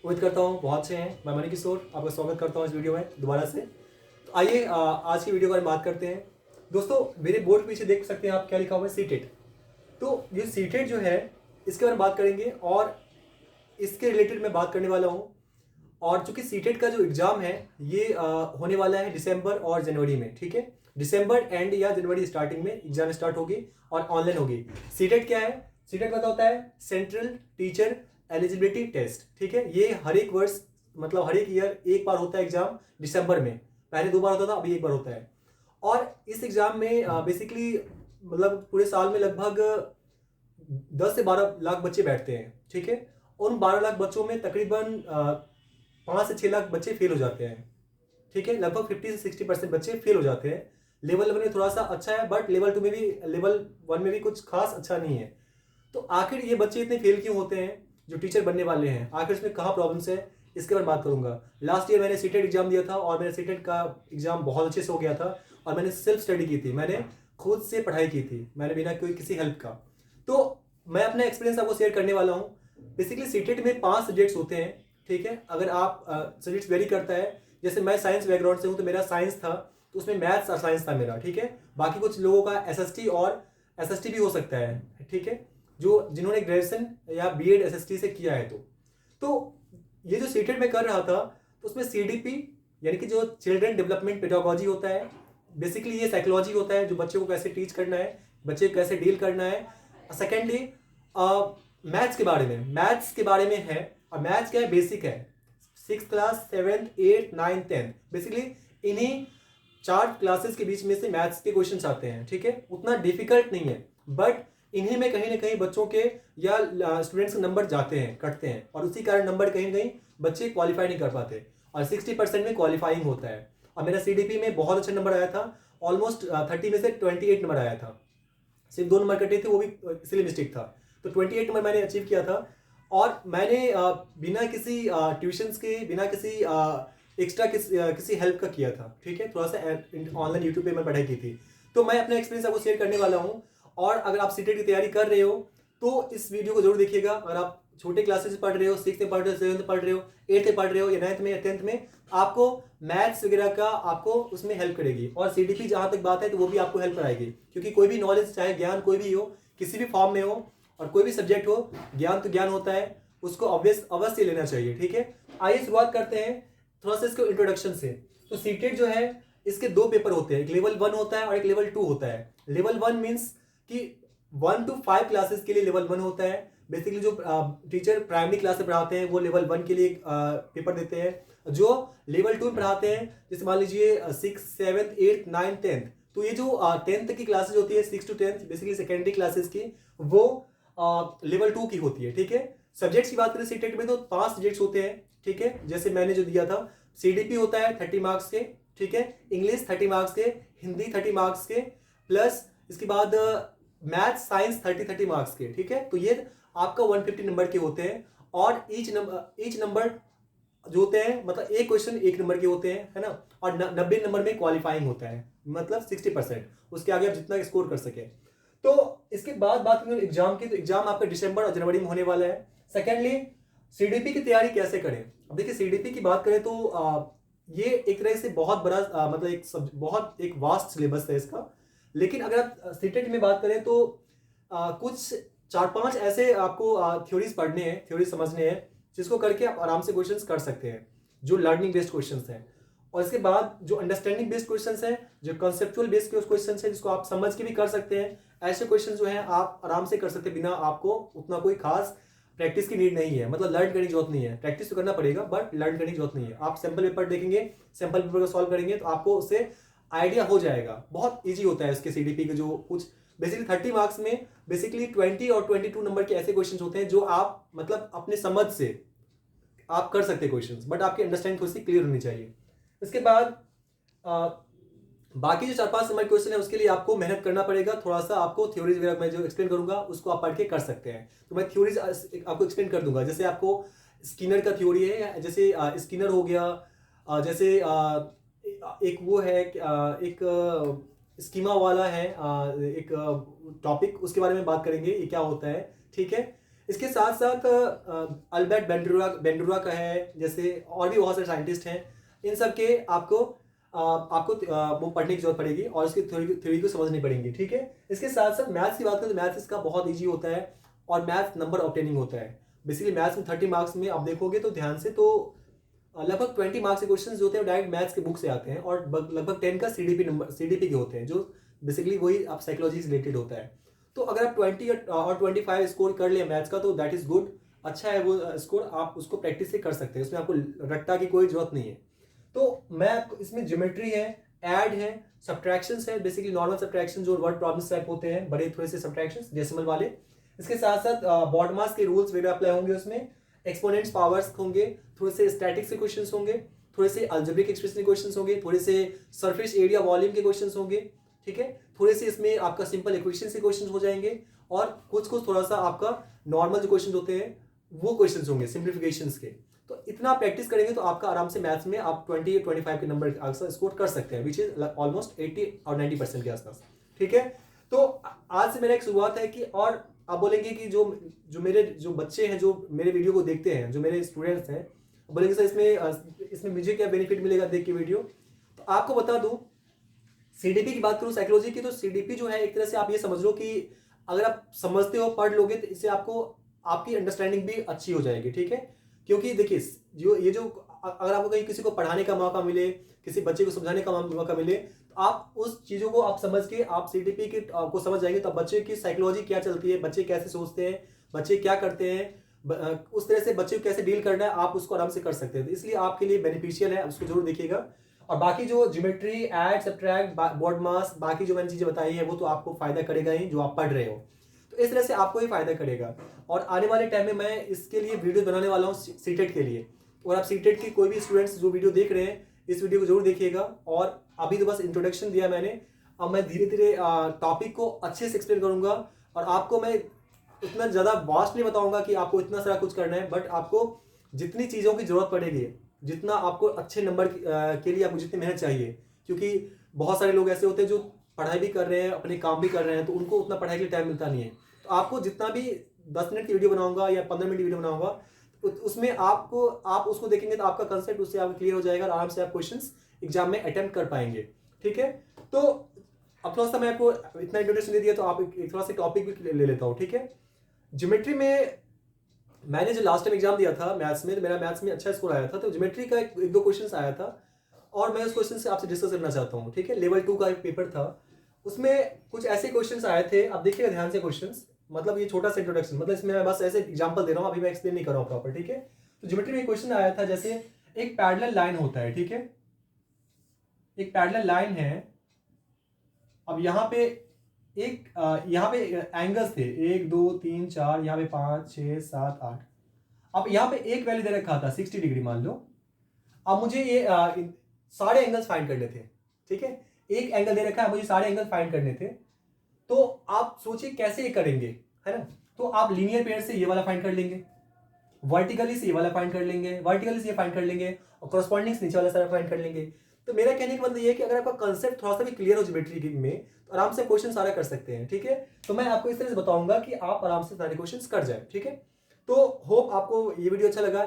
उम्मीद करता हूँ बहुत अच्छे हैं। मैं मनी किशोर आपका स्वागत करता हूँ इस वीडियो में दोबारा से। तो आइए आज की वीडियो के बारे में बात करते हैं। दोस्तों, मेरे बोर्ड के पीछे देख सकते हैं आप क्या लिखा हुआ है, सीटेट। तो ये सीटेट जो है, इसके बारे में बात करेंगे और इसके रिलेटेड मैं बात करने वाला हूँ। और चूंकि सीटेट का जो एग्जाम है ये होने वाला है दिसंबर और जनवरी में, ठीक है। दिसंबर एंड या जनवरी स्टार्टिंग में एग्जाम स्टार्ट होगी और ऑनलाइन होगी। सीटेट क्या है? सीटेट मतलब होता है सेंट्रल टीचर एलिजिबिलिटी टेस्ट, ठीक है। ये हर एक वर्ष मतलब हर एक ईयर एक बार होता है एग्जाम दिसंबर में। पहले 2 बार होता था, अभी एक बार होता है। और इस एग्जाम में बेसिकली मतलब पूरे साल में लगभग 10 से 12 लाख बच्चे बैठते हैं, ठीक है। उन 12 लाख बच्चों में तकरीबन 5 से 6 लाख बच्चे फेल हो जाते हैं, ठीक है। लगभग 50 से 60% बच्चे फेल हो जाते हैं। लेवल 1 में थोड़ा सा अच्छा है, बट लेवल 2 में भी, लेवल 1 में भी कुछ खास अच्छा नहीं है। तो आखिर ये बच्चे इतने फेल क्यों होते हैं जो टीचर बनने वाले हैं? आखिर इसमें कहाँ प्रॉब्लम्स है, इसके बारे में बात करूंगा। लास्ट ईयर मैंने सीटेट एग्जाम दिया था और मेरा सीटेट का एग्जाम बहुत अच्छे से हो गया था। और मैंने सेल्फ स्टडी की थी, मैंने खुद से पढ़ाई की थी, मैंने बिना कोई किसी हेल्प का। तो मैं अपना एक्सपीरियंस आपको शेयर करने वाला हूँ। बेसिकली सीटेट में 5 सब्जेक्ट्स होते हैं, ठीक है। अगर आप सब्जेक्ट्स वेरी करता है, जैसे मैं साइंस बैकग्राउंड से हूँ तो मेरा साइंस था, तो उसमें मैथ्स और साइंस था मेरा, ठीक है। बाकी कुछ लोगों का एसएसटी और एसएसटी भी हो सकता है, ठीक है, जो जिन्होंने ग्रेजुएशन या बीएड एसएसटी से किया है। तो ये जो सीटेट में कर रहा था, तो उसमें सीडीपी यानी कि जो चिल्ड्रन डेवलपमेंट पेडागोजी होता है, बेसिकली ये साइकोलॉजी होता है, जो बच्चे को कैसे टीच करना है, बच्चे को कैसे डील करना है। सेकेंडली मैथ्स के बारे में, मैथ्स के बारे में है। और मैथ्स क्या है? बेसिक है। 6th class, 7th, 8th, 9th, 10th, basically इन्हीं 4 क्लासेस के बीच में से मैथ्स के क्वेश्चन आते हैं, ठीक है। उतना डिफिकल्ट नहीं है, बट इन्हीं में कहीं ना कहीं बच्चों के या स्टूडेंट्स के नंबर जाते हैं, कटते हैं, और उसी कारण नंबर कहीं ना कहीं बच्चे क्वालिफाई नहीं कर पाते। और 60% में क्वालिफाइंग होता है। और मेरा सीडीपी में बहुत अच्छा नंबर आया था, ऑलमोस्ट 30 में से 28 नंबर आया था। सिर्फ 2 नंबर कटे थे, वो भी इसलिए मिस्टेक था। तो 28 नंबर मैंने अचीव किया था। और मैंने बिना किसी ट्यूशन्स के, बिना किसी एक्स्ट्रा किसी हेल्प का किया था, ठीक है। थोड़ा सा ऑनलाइन यूट्यूब पे मैं पढ़ाई की थी। तो मैं अपना एक्सपीरियंस आपको शेयर करने वाला हूँ। और अगर आप सीटेट की तैयारी कर रहे हो तो इस वीडियो को जरूर देखिएगा। अगर आप छोटे क्लासेस पढ़ रहे हो, 6th में पढ़ रहे हो, 7th में पढ़ रहे हो, 8th में पढ़ रहे हो, या 9th में या 10th में, आपको मैथ्स वगैरह का आपको उसमें हेल्प करेगी। और सीडीपी जहां तक बात है तो वो भी आपको हेल्प कराएगी, क्योंकि कोई भी नॉलेज, चाहे ज्ञान कोई भी हो, किसी भी फॉर्म में हो, और कोई भी सब्जेक्ट हो, ज्ञान तो ज्ञान होता है, उसको अवश्य लेना चाहिए, ठीक है। आइए शुरुआत करते हैं थोड़ा सा इसके इंट्रोडक्शन से। तो सीटेट जो है, इसके 2 पेपर होते हैं, एक लेवल 1 होता है और एक लेवल 2 होता है। लेवल 1 मीन्स कि 1 to 5 क्लासेस के लिए लेवल 1 होता है। बेसिकली जो टीचर प्राइमरी क्लास से पढ़ाते हैं वो लेवल 1 के लिए पेपर देते हैं। जो लेवल 2 में पढ़ाते हैं, जैसे मान लीजिए 6, 7, 8, 9, 10th, तो ये जो 10th की क्लासेस होती है, 6 to 10th, basically secondary classes की, वो लेवल 2 की होती है, ठीक है। सब्जेक्ट्स की बात करें सीटेट में तो 5 सब्जेक्ट्स होते हैं, ठीक है। जैसे मैंने जो दिया था, सीडीपी होता है 30 मार्क्स के, ठीक है। इंग्लिश 30 मार्क्स के, हिंदी 30 मार्क्स के, प्लस इसके बाद मैथ साइंस 30 मार्क्स के, ठीक है। तो ये आपका 150 नंबर के होते हैं। और ईच नंबर जो होते हैं, मतलब एक क्वेश्चन 1 नंबर के होते हैं, है ना। और 90 नंबर में क्वालिफाइंग होता है, मतलब 60%। उसके आगे आप जितना स्कोर कर सके। तो इसके बाद बात करें एग्जाम की, तो एग्जाम आपका दिसंबर और जनवरी में होने वाला है। सेकेंडली, सीडीपी की तैयारी कैसे करें? अब देखिए, सीडीपी की बात करें तो ये एक तरह से बहुत बड़ा मतलब बहुत एक वास्ट सिलेबस है इसका। लेकिन अगर आप सीटेट में बात करें तो कुछ 4-5 ऐसे आपको थ्योरीज पढ़ने हैं, थ्योरीज समझने हैं, जिसको करके आप आराम से क्वेश्चंस कर सकते हैं, जो लर्निंग बेस्ड क्वेश्चंस हैं। और इसके बाद जो अंडरस्टैंडिंग बेस्ड क्वेश्चंस हैं, जो कंसेप्चुअल बेस्ड क्वेश्चंस हैं, जिसको आप समझ के भी कर सकते हैं, ऐसे क्वेश्चन जो हैं आप आराम से कर सकते हैं, बिना आपको उतना कोई खास प्रैक्टिस की नीड नहीं है। मतलब लर्न करने की जरूरत नहीं है, प्रैक्टिस तो करना पड़ेगा, बट लर्न करने की जरूरत नहीं है। आप सैम्पल पेपर देखेंगे, सैम्पल पेपर को सॉल्व करेंगे, तो आपको उससे आइडिया हो जाएगा। बहुत ईजी होता है इसके सीडीपी के जो कुछ बेसिकली 30 मार्क्स में बेसिकली 20 और 22 नंबर के ऐसे क्वेश्चंस होते हैं जो आप मतलब अपने समझ से आप कर सकते हैं क्वेश्चंस, बट आपकी अंडरस्टैंडिंग थोड़ी सी क्लियर होनी चाहिए। इसके बाद बाकी जो 4-5 नंबर क्वेश्चन है उसके लिए आपको मेहनत करना पड़ेगा थोड़ा सा। आपको थ्योरीज वगैरह मैं जो एक्सप्लेन करूंगा उसको आप पढ़ के कर सकते हैं। तो मैं थ्योरीज आपको एक्सप्लेन कर दूंगा। जैसे आपको स्किनर का थ्योरी है, जैसे स्किनर हो गया, जैसे एक वो है, एक स्कीमा वाला है, एक टॉपिक, उसके बारे में बात करेंगे, ये क्या होता है, ठीक है। इसके साथ साथ अल्बर्ट बेंडुरा का है, जैसे और भी बहुत सारे साइंटिस्ट हैं, इन सब के आपको वो पढ़ने की जरूरत पड़ेगी और इसकी थ्योरी को समझनी पड़ेगी, ठीक है। इसके साथ साथ मैथ्स की बात करें तो मैथ्स इसका बहुत ईजी होता है और मैथ्स नंबर ऑब्टेनिंग होता है। बेसिकली मैथ्स में 30 मार्क्स में आप देखोगे तो ध्यान से, तो लगभग 20 मार्क्स के क्वेश्चन जो होते हैं डायरेक्ट मैथ्स के बुक से आते हैं और लगभग 10 का सीडीपी के होते हैं, जो बेसिकली वही आप साइकोलॉजी से रिलेटेड होता है। तो अगर आप 20 और 25 स्कोर कर लिया मैथ्स का तो दैट इज गुड, अच्छा है वो स्कोर, आप उसको प्रैक्टिस से कर सकते हैं, उसमें आपको रट्टा की कोई जरूरत नहीं है। तो मैं इसमें ज्योमेट्री है, ऐड है, सब्ट्रैक्शंस है, बेसिकली नॉर्मल सब्ट्रैक्शन जो वर्ड प्रॉब्लम्स टाइप होते हैं, बड़े थोड़े से सब्ट्रैक्शंस डेसिमल वाले। इसके साथ साथ बॉडमास के रूल्स वगैरह अप्लाई होंगे, उसमें एक्सपोनेंट्स पावर्स होंगे, थोड़े से स्टैटिक्स के क्वेश्चंस होंगे, थोड़े से अलजेब्रिक एक्सप्रेशन के क्वेश्चंस होंगे, थोड़े से सरफेस एरिया वॉल्यूम के क्वेश्चंस होंगे, ठीक है। थोड़े से इसमें आपका सिंपल इक्वेशन के क्वेश्चंस हो जाएंगे और कुछ थोड़ा सा आपका नॉर्मल जो क्वेश्चन होते हैं वो क्वेश्चंस होंगे सिंप्लीफिकेशंस के। तो इतना प्रैक्टिस करेंगे तो आपका आराम से मैथ्स में आप 20 या 25 के नंबर आंसर स्कोर कर सकते हैं, विच इज ऑलमोस्ट 80 और 90% के आसपास, ठीक है। तो आज से मेरा एक शुरुआत है कि, और आप बोलेंगे कि जो मेरे जो बच्चे हैं जो मेरे वीडियो को देखते हैं, जो मेरे स्टूडेंट्स हैं, बोलेंगे सर इसमें मुझे क्या बेनिफिट मिलेगा देख के वीडियो। तो आपको बता दूं, सीडीपी की बात करूं साइकोलॉजी की, तो सीडीपी जो है एक तरह से आप ये समझ लो कि अगर आप समझते हो, पढ़ लोगे तो इससे आपको आपकी अंडरस्टैंडिंग भी अच्छी हो जाएगी, ठीक है। क्योंकि देखिए अगर आपको कहीं किसी को पढ़ाने का मौका मिले, किसी बच्चे को समझाने का मौका मिले, तो आप उस चीजों को आप समझ के आप सीडीपी के को समझ जाएंगे, तो बच्चे की साइकोलॉजी क्या चलती है, बच्चे कैसे सोचते हैं, बच्चे क्या करते हैं, उस तरह से बच्चे को कैसे डील करना है, आप उसको आराम से कर सकते हैं। तो इसलिए आपके लिए बेनिफिशियल है, उसको जरूर देखिएगा। और बाकी जो ज्योमेट्री, ऐड, सब्ट्रैक्ट, बॉड मास, बाकी जो मैंने चीजें बताई है वो तो आपको फायदा करेगा ही, जो आप पढ़ रहे हो, तो इस तरह से आपको ही फायदा करेगा। और आने वाले टाइम में मैं इसके लिए वीडियो बनाने वाला हूँ सीटेट के लिए, और आप सीटेट के कोई भी स्टूडेंट्स जो वीडियो देख रहे हैं इस वीडियो को जरूर देखिएगा। और अभी तो बस इंट्रोडक्शन दिया मैंने, अब मैं धीरे धीरे टॉपिक को अच्छे से एक्सप्लेन करूंगा और आपको मैं इतना ज़्यादा वास्ट नहीं बताऊंगा कि आपको इतना सारा कुछ करना है, बट आपको जितनी चीज़ों की जरूरत पड़ेगी, जितना आपको अच्छे नंबर के लिए आपको जितनी मेहनत चाहिए, क्योंकि बहुत सारे लोग ऐसे होते हैं जो पढ़ाई भी कर रहे हैं, अपने काम भी कर रहे हैं, तो उनको उतना पढ़ाई के लिए टाइम मिलता नहीं है। तो आपको जितना भी 10 मिनट की वीडियो बनाऊंगा या 15 मिनट की वीडियो बनाऊंगा, उसमें आप उसको देखेंगे तो आपका कंसेप्ट उससे आपको क्लियर हो जाएगा और आराम से आप क्वेश्चंस एग्जाम में अटेम्प्ट कर पाएंगे, ठीक है। तो अब थोड़ा सा मैं आपको इतना इंट्रोडक्शन दे दिया, तो आप एक थोड़ा सा टॉपिक भी ले लेता हूँ, ठीक है। ज्योमेट्री में मैंने जो लास्ट टाइम एग्जाम दिया था मैथ्स में, तो मेरा मैथ्स में अच्छा स्कोर आया था, तो ज्योमेट्री का एक दो क्वेश्चन आया था और मैं उस क्वेश्चन से आपसे डिस्कस करना चाहता हूँ, ठीक है। लेवल 2 का एक पेपर था, उसमें कुछ ऐसे क्वेश्चंस आए थे, आप देखिएगा ध्यान से क्वेश्चंस, मतलब ये छोटा सा इंट्रोडक्शन, मतलब इसमें मैं बस ऐसे एग्जांपल दे रहा हूँ, अभी मैं एक्सप्लेन नहीं कर रहा हूँ प्रॉपर, ठीक है। तो ज्योमेट्री में एक क्वेश्चन आया था, जैसे एक पैरेलल लाइन होता है, ठीक है, एक पैरेलल लाइन है। अब यहाँ पे यहाँ पे एंगल्स थे 1 2 3 4, यहाँ पे 5 6 7 8। अब यहाँ पे एक वैल्यू दे रखा था 60 डिग्री मान लो। अब मुझे ये सारे एंगल्स फाइंड करने थे, ठीक है। एक एंगल दे रखा है, मुझे सारे एंगल फाइंड करने थे। तो आप सोचिए कैसे ये करेंगे, है ना। तो आप लीनियर पेयर से ये वाला फाइंड कर लेंगे, वर्टिकली से ये वाला फाइंड कर लेंगे, वर्टिकली से ये फाइंड कर लेंगे और कॉरस्पॉन्डिंग नीचे वाला सारा फाइंड कर लेंगे। तो मेरा कहने का मतलब ये है कि अगर आपका कंसेप्ट थोड़ा सा भी क्लियर हो ज्योमेट्री में, तो आराम से क्वेश्चन सारा कर सकते हैं, ठीक है। तो मैं आपको इस तरह से बताऊंगा कि आप आराम से सारे क्वेश्चन कर जाए, ठीक है। तो होप आपको ये वीडियो अच्छा लगा।